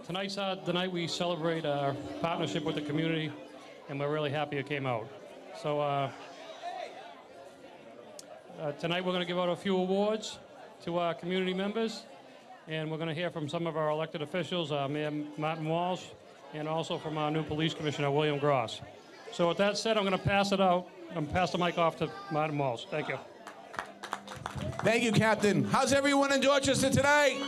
Tonight's the night we celebrate our partnership with the community, and we're really happy it came out. So tonight we're going to give out a few awards to our community members, and we're going to hear from some of our elected officials, Mayor Martin Walsh, and also from our new police commissioner, William Gross. So with that said, I'm going to pass it out. I'm going to pass the mic off to Martin Walsh. Thank you. Thank you, Captain. How's everyone in Dorchester tonight?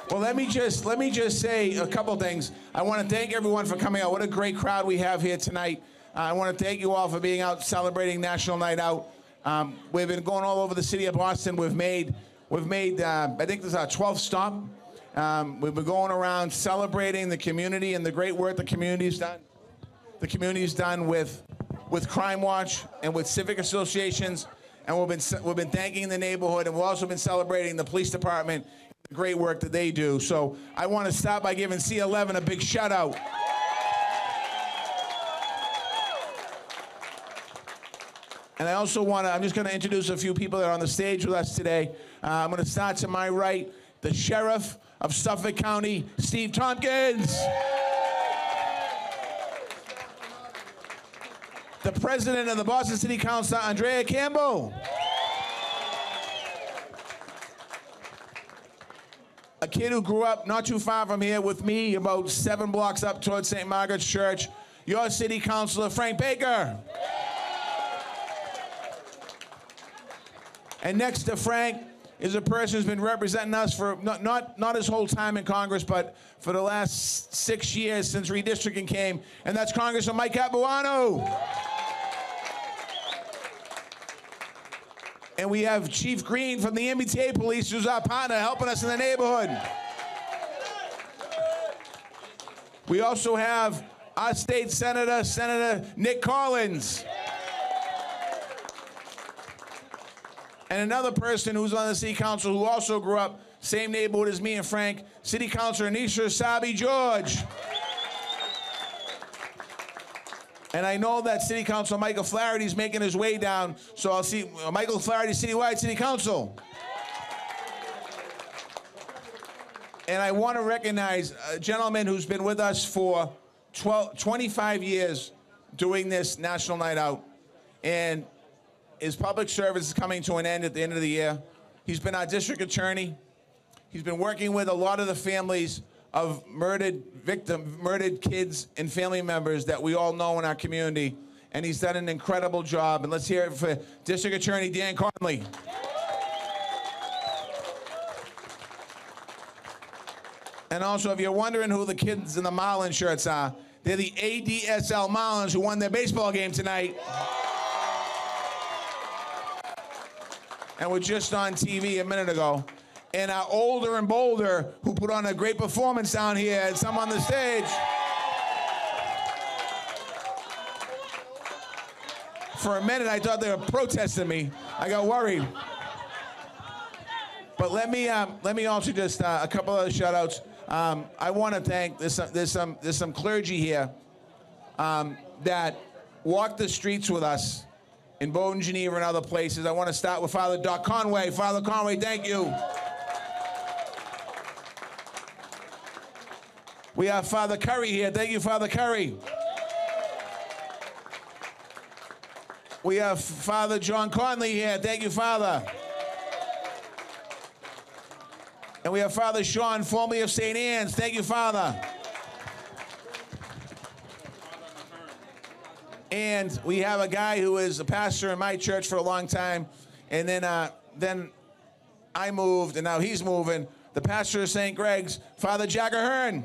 Well, let me just say a couple things. I want to thank everyone for coming out. What a great crowd we have here tonight. I want to thank you all for being out celebrating National Night Out. We've been going all over the city of Boston. We've made I think this is our 12th stop. We've been going around celebrating the community and the great work the community's done. The community's done with Crime Watch and with civic associations, and we've been thanking the neighborhood, and we've also been celebrating the police department, the great work that they do. So I want to start by giving C11 a big shout out. And I also I'm just going to introduce a few people that are on the stage with us today. I'm going to start to my right, the Sheriff of Suffolk County, Steve Tompkins. The President of the Boston City Council, Andrea Campbell. A kid who grew up not too far from here with me, about 7 blocks up towards St. Margaret's Church, your City Councilor, Frank Baker. And next to Frank is a person who's been representing us for not his whole time in Congress, but for the last 6 years since redistricting came, and that's Congressman Mike Capuano. And we have Chief Green from the MBTA Police, who's our partner, helping us in the neighborhood. We also have our state senator, Senator Nick Collins. And another person who's on the city council who also grew up, same neighborhood as me and Frank, City Councilor Anisha Sabi George. And I know that City Councilor Michael Flaherty's making his way down, so I'll see Michael Flaherty, Citywide City Council. And I want to recognize a gentleman who's been with us for 25 years doing this National Night Out. And his public service is coming to an end at the end of the year. He's been our district attorney. He's been working with a lot of the families of murdered kids and family members that we all know in our community. And he's done an incredible job. And let's hear it for District Attorney Dan Conley. And also, if you're wondering who the kids in the Marlins shirts are, they're the ADSL Marlins who won their baseball game tonight. And we're just on TV a minute ago. And our Older and Bolder, who put on a great performance down here, and some on the stage. For a minute, I thought they were protesting me. I got worried. But let me also just a couple other shout-outs. I want to thank there's some clergy here that walk the streets with us in Bowdoin, Geneva, and other places. I want to start with Father Doc Conway. Father Conway, thank you. We have Father Curry here. Thank you, Father Curry. We have Father John Conley here. Thank you, Father. And we have Father Sean, formerly of St. Anne's. Thank you, Father. And we have a guy who is a pastor in my church for a long time. And then I moved, and now he's moving. The pastor of St. Greg's, Father Jack Ahern.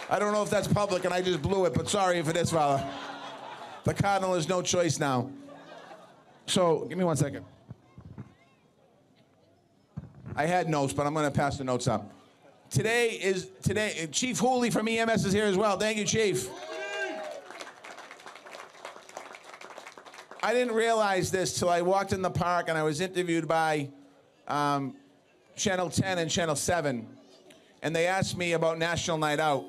I don't know if that's public, and I just blew it, but sorry if it is, Father. The cardinal has no choice now. So, give me 1 second. I had notes, but I'm going to pass the notes up. Today, Chief Hooley from EMS is here as well. Thank you, Chief. I didn't realize this till I walked in the park and I was interviewed by Channel 10 and Channel 7. And they asked me about National Night Out.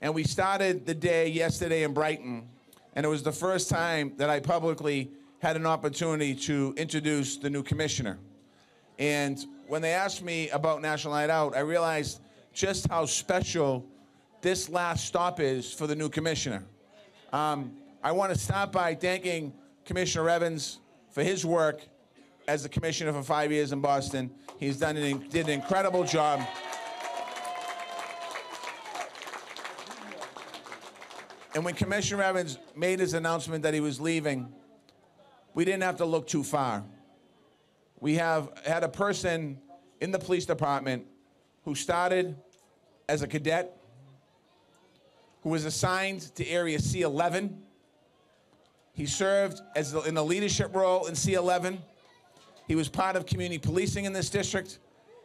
And we started the day yesterday in Brighton. And it was the first time that I publicly had an opportunity to introduce the new commissioner. And when they asked me about National Night Out, I realized just how special this last stop is for the new commissioner. I want to start by thanking Commissioner Evans for his work as the commissioner for 5 years in Boston. He's did an incredible job. And when Commissioner Evans made his announcement that he was leaving, we didn't have to look too far. We have had a person in the police department who started as a cadet, who was assigned to Area C11. He served in a leadership role in C11. He was part of community policing in this district.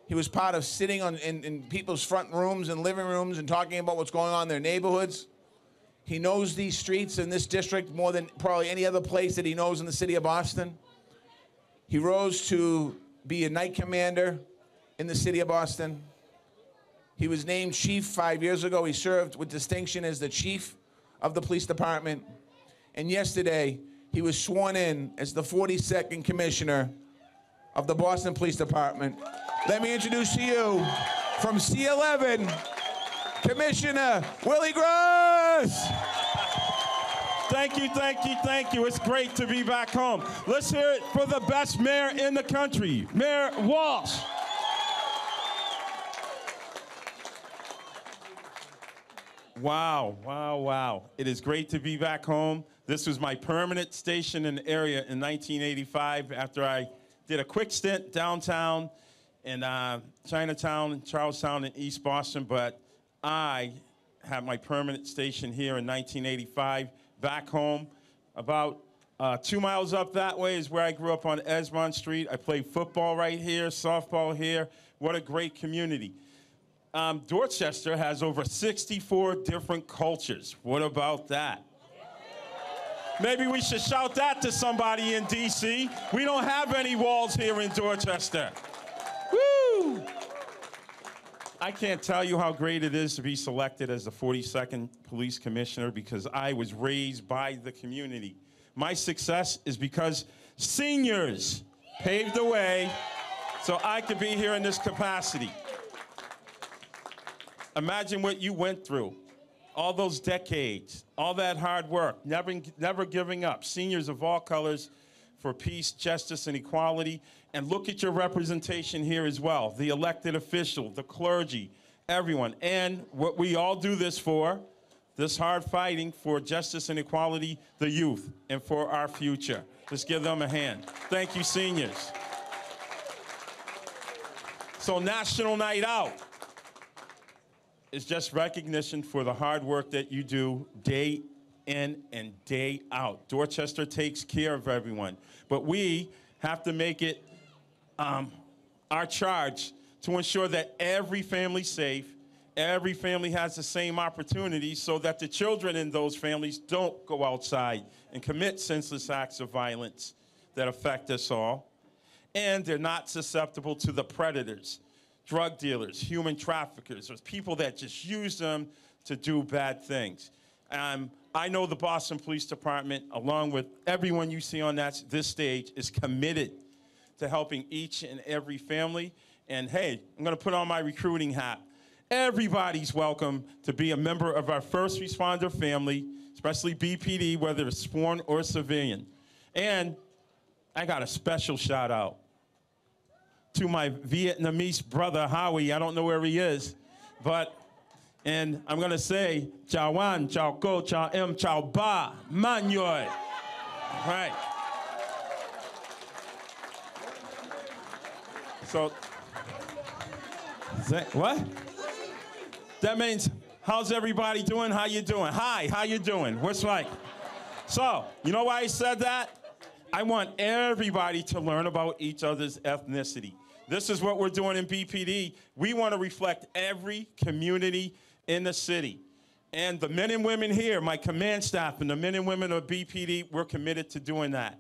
He was part of sitting in people's front rooms and living rooms and talking about what's going on in their neighborhoods. He knows these streets in this district more than probably any other place that he knows in the city of Boston. He rose to be a night commander in the city of Boston. He was named chief 5 years ago. He served with distinction as the chief of the police department. And yesterday, he was sworn in as the 42nd commissioner of the Boston Police Department. Let me introduce to you, from C11, Commissioner Willie Gross. Thank you, thank you, thank you. It's great to be back home. Let's hear it for the best mayor in the country, Mayor Walsh. Wow, wow, wow. It is great to be back home. This was my permanent station in the area in 1985 after I did a quick stint downtown in Chinatown, Charlestown, and East Boston, but I had my permanent station here in 1985, back home. About 2 miles up that way is where I grew up on Esmond Street. I played football right here, softball here. What a great community. Dorchester has over 64 different cultures. What about that? Maybe we should shout that to somebody in D.C. We don't have any walls here in Dorchester. Woo! I can't tell you how great it is to be selected as the 42nd police commissioner because I was raised by the community. My success is because seniors paved the way so I could be here in this capacity. Imagine what you went through, all those decades, all that hard work, never giving up. Seniors of all colors for peace, justice, and equality. And look at your representation here as well, the elected official, the clergy, everyone. And what we all do this for, this hard fighting for justice and equality, the youth, and for our future. Let's give them a hand. Thank you, seniors. So National Night Out is just recognition for the hard work that you do day in and day out. Dorchester takes care of everyone, but we have to make it our charge to ensure that every family's safe, every family has the same opportunities so that the children in those families don't go outside and commit senseless acts of violence that affect us all. And they're not susceptible to the predators, drug dealers, human traffickers, or people that just use them to do bad things. I know the Boston Police Department, along with everyone you see on this stage, is committed to helping each and every family. And hey, I'm gonna put on my recruiting hat. Everybody's welcome to be a member of our first responder family, especially BPD, whether it's sworn or civilian. And I got a special shout out to my Vietnamese brother, Howie. I don't know where he is, and I'm gonna say, Chào Wan, Chào Ko, Chào Em, Chào Ba, Man Yoi. Right. So, what? That means, how's everybody doing? How you doing? Hi, how you doing? What's like? So, you know why I said that? I want everybody to learn about each other's ethnicity. This is what we're doing in BPD. We want to reflect every community in the city. And the men and women here, my command staff and the men and women of BPD, we're committed to doing that.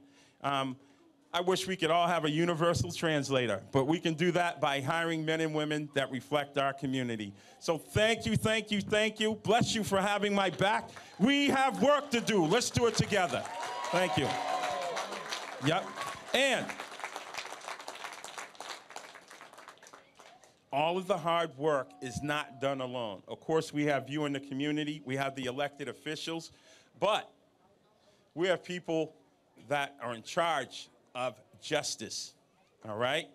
I wish we could all have a universal translator, but we can do that by hiring men and women that reflect our community. So thank you, thank you, thank you. Bless you for having my back. We have work to do. Let's do it together. Thank you. Yep. And all of the hard work is not done alone. Of course, we have you in the community, we have the elected officials, but we have people that are in charge of justice, all right?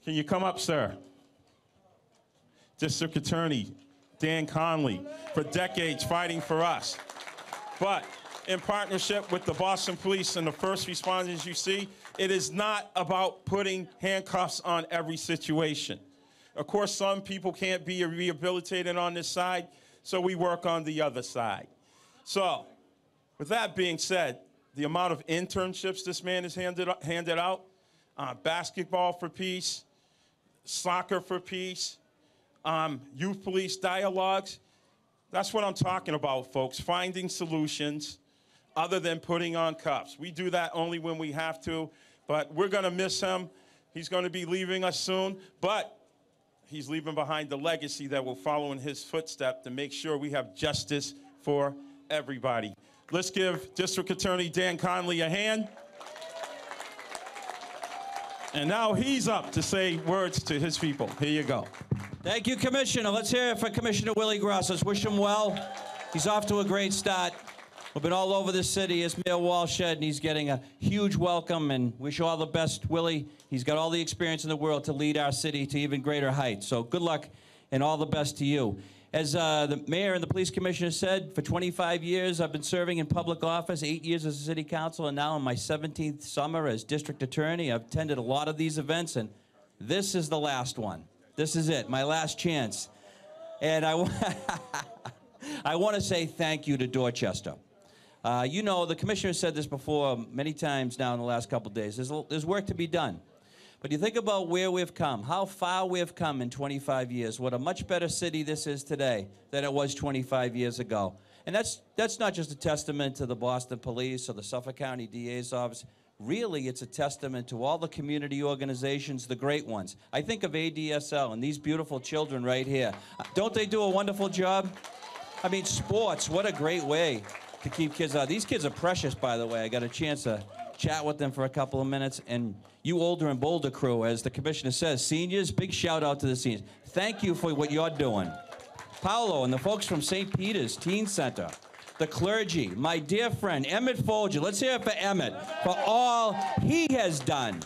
Can you come up, sir? District Attorney Dan Conley, for decades fighting for us. But in partnership with the Boston Police and the first responders you see, it is not about putting handcuffs on every situation. Of course, some people can't be rehabilitated on this side, so we work on the other side. So, with that being said, the amount of internships this man has handed out, basketball for peace, soccer for peace, youth police dialogues, that's what I'm talking about, folks, finding solutions other than putting on cuffs. We do that only when we have to, but we're going to miss him. He's going to be leaving us soon, but he's leaving behind the legacy that will follow in his footsteps to make sure we have justice for everybody. Let's give District Attorney Dan Conley a hand. And now he's up to say words to his people. Here you go. Thank you, Commissioner. Let's hear it for Commissioner Willie Gross. Let's wish him well. He's off to a great start. We've been all over the city, as Mayor Walsh said, and he's getting a huge welcome, and wish you all the best, Willie. He's got all the experience in the world to lead our city to even greater heights. So good luck and all the best to you. As the mayor and the police commissioner said, for 25 years I've been serving in public office, 8 years as a city council, and now in my 17th summer as district attorney. I've attended a lot of these events, and this is the last one. This is it, my last chance. And I want to say thank you to Dorchester. You know, the commissioner said this before many times now in the last couple of days. There's work to be done. But you think about where we've come, how far we've come in 25 years, what a much better city this is today than it was 25 years ago. And that's not just a testament to the Boston Police or the Suffolk County DA's office. Really, it's a testament to all the community organizations, the great ones. I think of ADSL and these beautiful children right here. Don't they do a wonderful job? I mean, sports, what a great way to keep kids out. These kids are precious, by the way. I got a chance to chat with them for a couple of minutes. And you older and bolder crew, as the commissioner says, seniors, big shout out to the seniors. Thank you for what you're doing. Paolo and the folks from St. Peter's Teen Center, the clergy, my dear friend, Emmett Folger. Let's hear it for Emmett, for all he has done.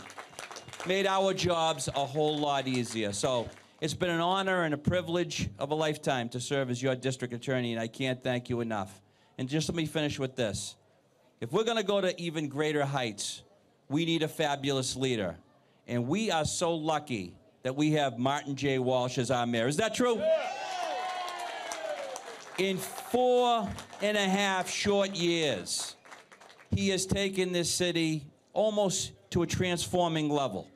Made our jobs a whole lot easier. So it's been an honor and a privilege of a lifetime to serve as your district attorney, and I can't thank you enough. And just let me finish with this. If we're going to go to even greater heights, we need a fabulous leader. And we are so lucky that we have Martin J. Walsh as our mayor. Is that true? In 4.5 short years, he has taken this city almost to a transforming level.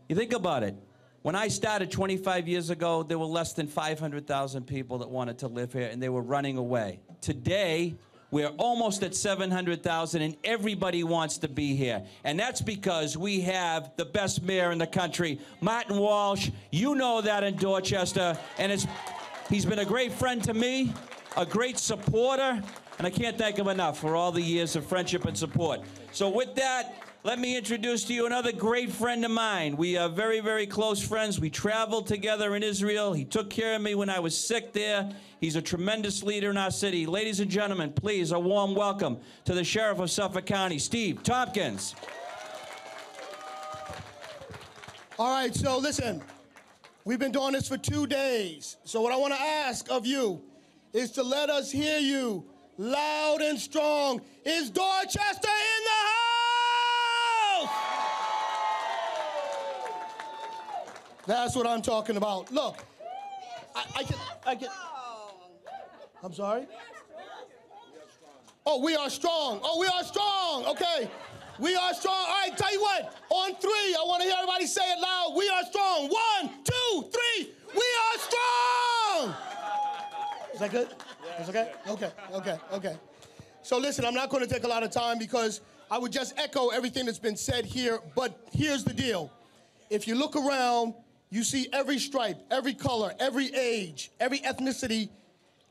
You think about it. When I started 25 years ago, there were less than 500,000 people that wanted to live here, and they were running away. Today, we're almost at 700,000, and everybody wants to be here. And that's because we have the best mayor in the country, Martin Walsh. You know that in Dorchester, and he's been a great friend to me, a great supporter, and I can't thank him enough for all the years of friendship and support. So with that, let me introduce to you another great friend of mine. We are very, very close friends. We traveled together in Israel. He took care of me when I was sick there. He's a tremendous leader in our city. Ladies and gentlemen, please, a warm welcome to the Sheriff of Suffolk County, Steve Tompkins. All right, so listen, we've been doing this for 2 days. So what I want to ask of you is to let us hear you loud and strong. Is Dorchester in the house? That's what I'm talking about. Look, I can. I'm sorry? Oh, we are strong. Oh, we are strong. Okay. We are strong. All right, tell you what. On 3, I want to hear everybody say it loud. We are strong. 1, 2, 3. We are strong. Is that good? Is that okay? Okay. So listen, I'm not going to take a lot of time because I would just echo everything that's been said here. But here's the deal. If you look around, you see every stripe, every color, every age, every ethnicity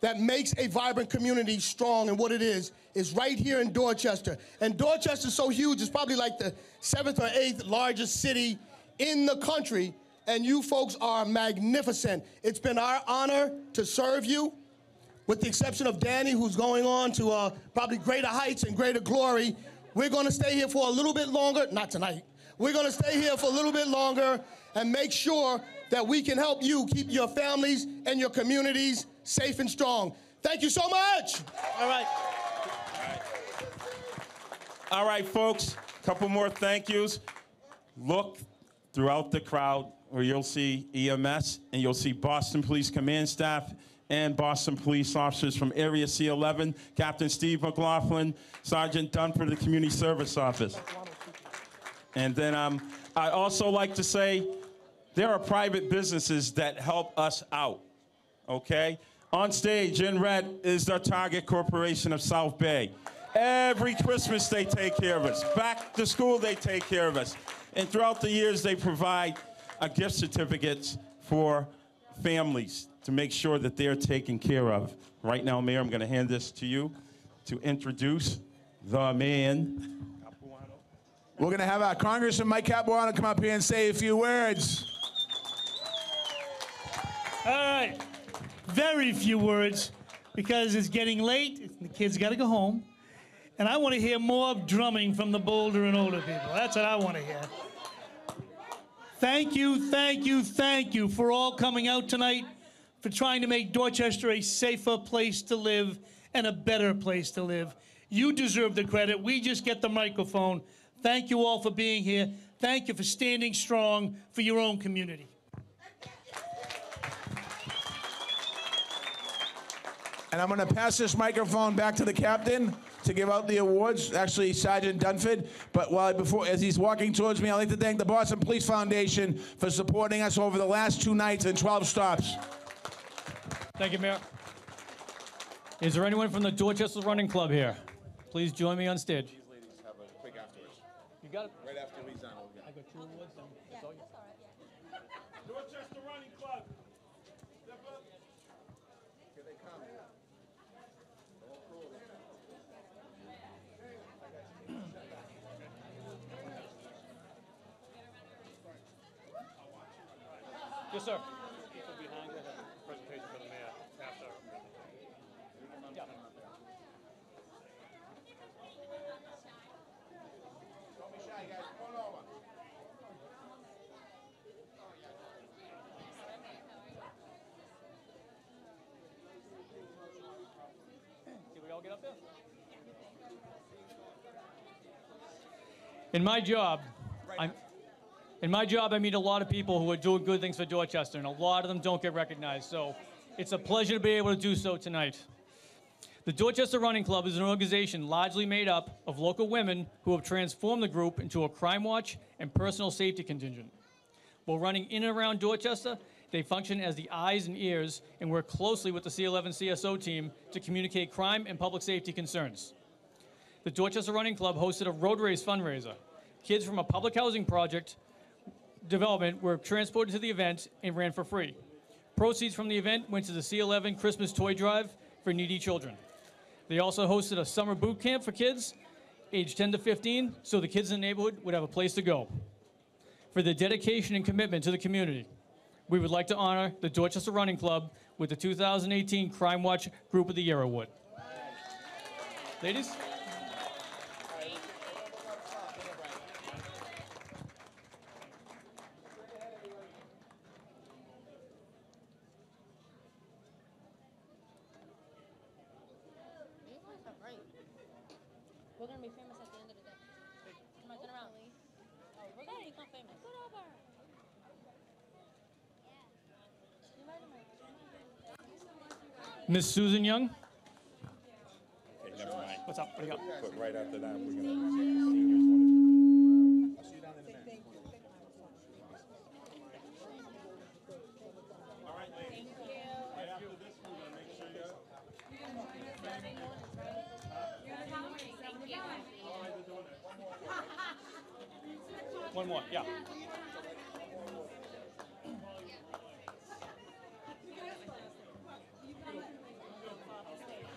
that makes a vibrant community strong, and what it is right here in Dorchester. And Dorchester's so huge, it's probably like the 7th or 8th largest city in the country, and you folks are magnificent. It's been our honor to serve you, with the exception of Danny, who's going on to probably greater heights and greater glory. We're going to stay here for a little bit longer, not tonight. We're going to stay here for a little bit longer and make sure that we can help you keep your families and your communities safe and strong. Thank you so much. All right. All right, folks, a couple more thank yous. Look throughout the crowd where you'll see EMS and you'll see Boston Police Command staff and Boston police officers from Area C11, Captain Steve McLaughlin, Sergeant Dunford, the Community Service Office. And then I also like to say there are private businesses that help us out, okay? On stage in red is the Target Corporation of South Bay. Every Christmas they take care of us. Back to school they take care of us. And throughout the years they provide gift certificates for families to make sure that they're taken care of. Right now, Mayor, I'm going to hand this to you to introduce the man. We're going to have our Congressman Mike Capuano come up here and say a few words. All right. Very few words, because it's getting late. The kids got to go home. And I want to hear more drumming from the bolder and older people. That's what I want to hear. Thank you, thank you, thank you for all coming out tonight, for trying to make Dorchester a safer place to live and a better place to live. You deserve the credit. We just get the microphone. Thank you all for being here. Thank you for standing strong for your own community. And I'm going to pass this microphone back to the captain to give out the awards, actually Sergeant Dunford. But as he's walking towards me, I'd like to thank the Boston Police Foundation for supporting us over the last 2 nights and 12 stops. Thank you, Mayor. Is there anyone from the Dorchester Running Club here? Please join me on stage. These ladies have a quick afterwards. You got it? Right after he's done. I got 2 awards. That's all you. Dorchester Running Club. Here they come. Yes, sir. Presentation for the mayor after. Yeah. Don't be shy, guys. Come on over. Did we all get up there? In my job, I meet a lot of people who are doing good things for Dorchester, and a lot of them don't get recognized. So it's a pleasure to be able to do so tonight. The Dorchester Running Club is an organization largely made up of local women who have transformed the group into a crime watch and personal safety contingent. While running in and around Dorchester, they function as the eyes and ears and work closely with the C11 CSO team to communicate crime and public safety concerns. The Dorchester Running Club hosted a road race fundraiser. Kids from a public housing project development were transported to the event and ran for free. Proceeds from the event went to the C11 Christmas Toy Drive for needy children. They also hosted a summer boot camp for kids aged 10 to 15, so the kids in the neighborhood would have a place to go. For their dedication and commitment to the community, we would like to honor the Dorchester Running Club with the 2018 Crime Watch Group of the Year Award. Ladies? We're gonna be famous at the end of the day. Come on, turn around. Oh, we're gonna become famous. Put over. Miss Susan Young? Okay, never mind. What's up? What do you got? But right after that, we're going to see seniors want to. I'll see you down in a minute. All right, ladies. Right after this, we're going to make sure you're. One more, yeah.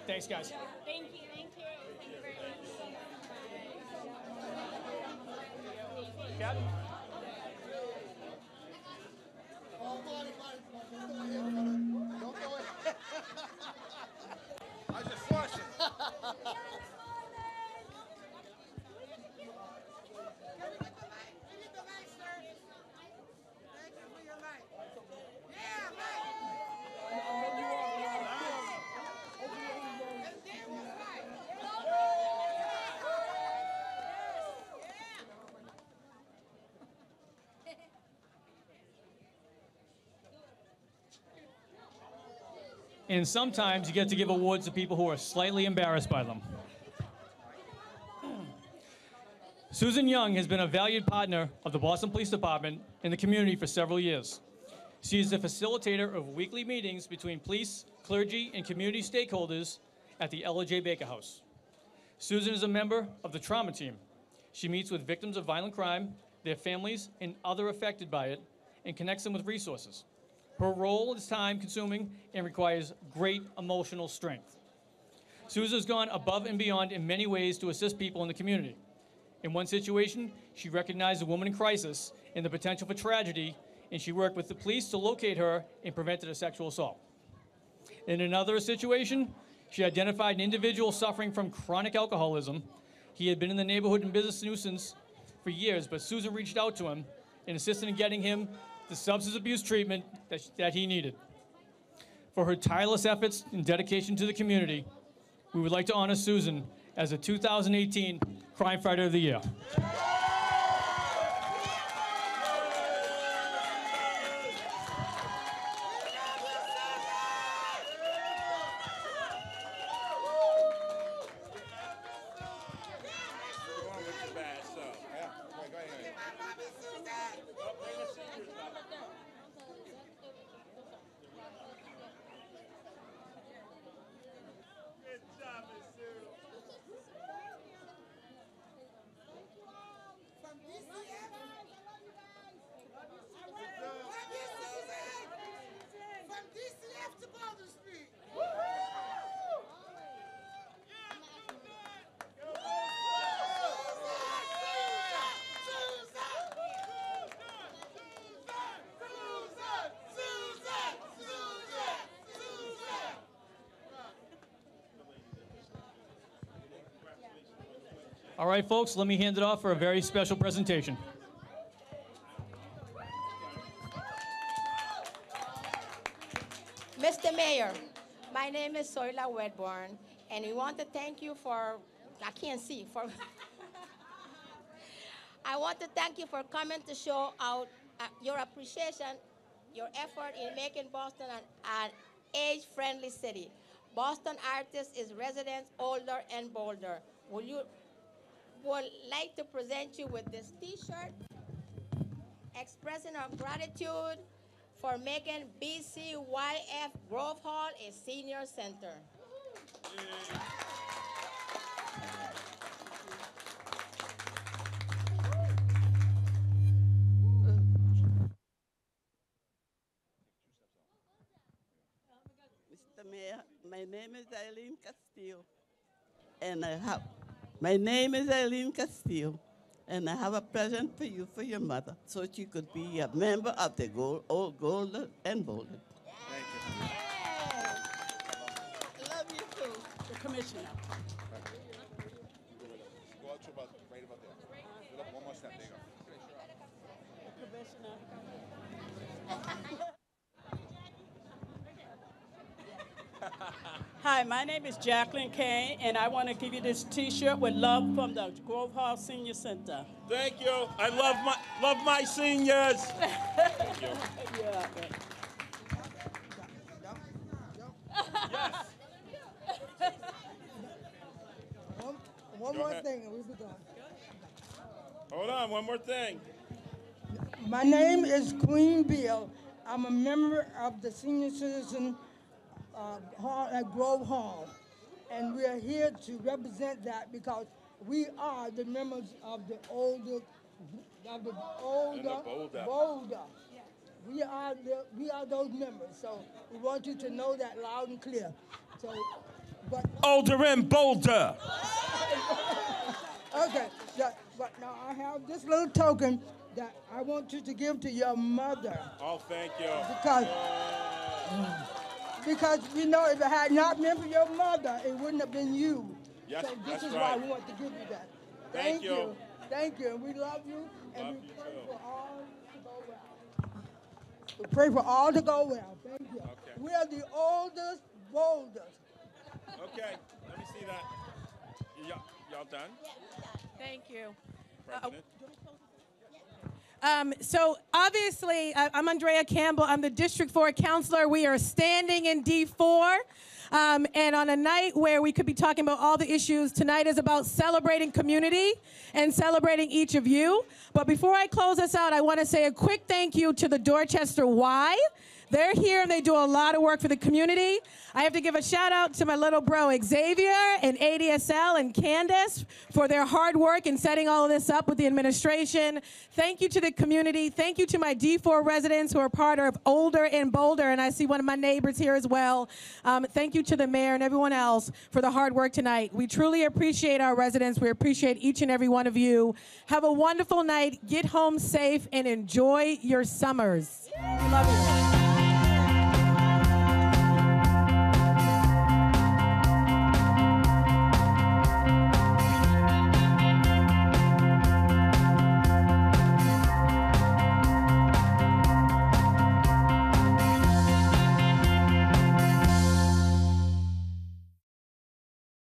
Thanks, guys. Thank you. Thank you. Thank you very much. Captain? And sometimes you get to give awards to people who are slightly embarrassed by them. Susan Young has been a valued partner of the Boston Police Department in the community for several years. She is the facilitator of weekly meetings between police, clergy, and community stakeholders at the Ella J. Baker House. Susan is a member of the trauma team. She meets with victims of violent crime, their families, and other affected by it, and connects them with resources. Her role is time-consuming and requires great emotional strength. Susan has gone above and beyond in many ways to assist people in the community. In one situation, she recognized a woman in crisis and the potential for tragedy, and she worked with the police to locate her and prevented a sexual assault. In another situation, she identified an individual suffering from chronic alcoholism. He had been in the neighborhood and business nuisance for years, but Susan reached out to him and assisted in getting him the substance abuse treatment that he needed. For her tireless efforts and dedication to the community, we would like to honor Susan as the 2018 Crime Fighter of the Year. All right, folks, let me hand it off for a very special presentation. Mr. Mayor, my name is Soila Wedborn, and we want to thank you for, I can't see, for, I want to thank you for coming to show out your appreciation, your effort in making Boston an age-friendly city. Boston Artists is residents older and bolder. Would like to present you with this T-shirt expressing our gratitude for making BCYF Grove Hall a senior center. Mr. Mayor, my name is Eileen Castillo, and my name is Eileen Castillo, and I have a present for you for your mother, so she could be a member of the Old Golden and Bolden. Thank you. Love you too, the commissioner. Go out to about, right about there. One more step, there you go. Commissioner. Hi, my name is Jacqueline Kane, and I want to give you this T-shirt with love from the Grove Hall Senior Center. Thank you. I love my seniors. Thank you. Yeah. Yes. One Go more ahead. thing, and we'll be done. Hold on, one more thing. My name is Queen Bill. I'm a member of the Senior Citizen Hall at Grove Hall, and we are here to represent that because we are the members of the older, bolder. We are those members, so we want you to know that loud and clear. So, but Older and bolder. okay, but now I have this little token that I want you to give to your mother. Oh, thank you. Because we know if it had not been for your mother, it wouldn't have been you. Yes, so this that's is right. why we want to give you that. Thank you. Thank you. And we love you. And Love we you pray too. for all to go well. We pray for all to go well. Thank you. Okay. We are the oldest, boldest. Okay, let me see that. Y'all done? Thank you. President? So obviously, I'm Andrea Campbell. I'm the District 4 counselor. We are standing in D4. And on a night where we could be talking about all the issues, tonight is about celebrating community and celebrating each of you. But before I close us out, I want to say a quick thank you to the Dorchester Y. They're here and they do a lot of work for the community. I have to give a shout out to my little bro Xavier and ADSL and Candace for their hard work in setting all of this up with the administration. Thank you to the community. Thank you to my D4 residents who are part of Older and Bolder, and I see one of my neighbors here as well. Thank you to the mayor and everyone else for the hard work tonight. We truly appreciate our residents. We appreciate each and every one of you. Have a wonderful night. Get home safe and enjoy your summers. We love you.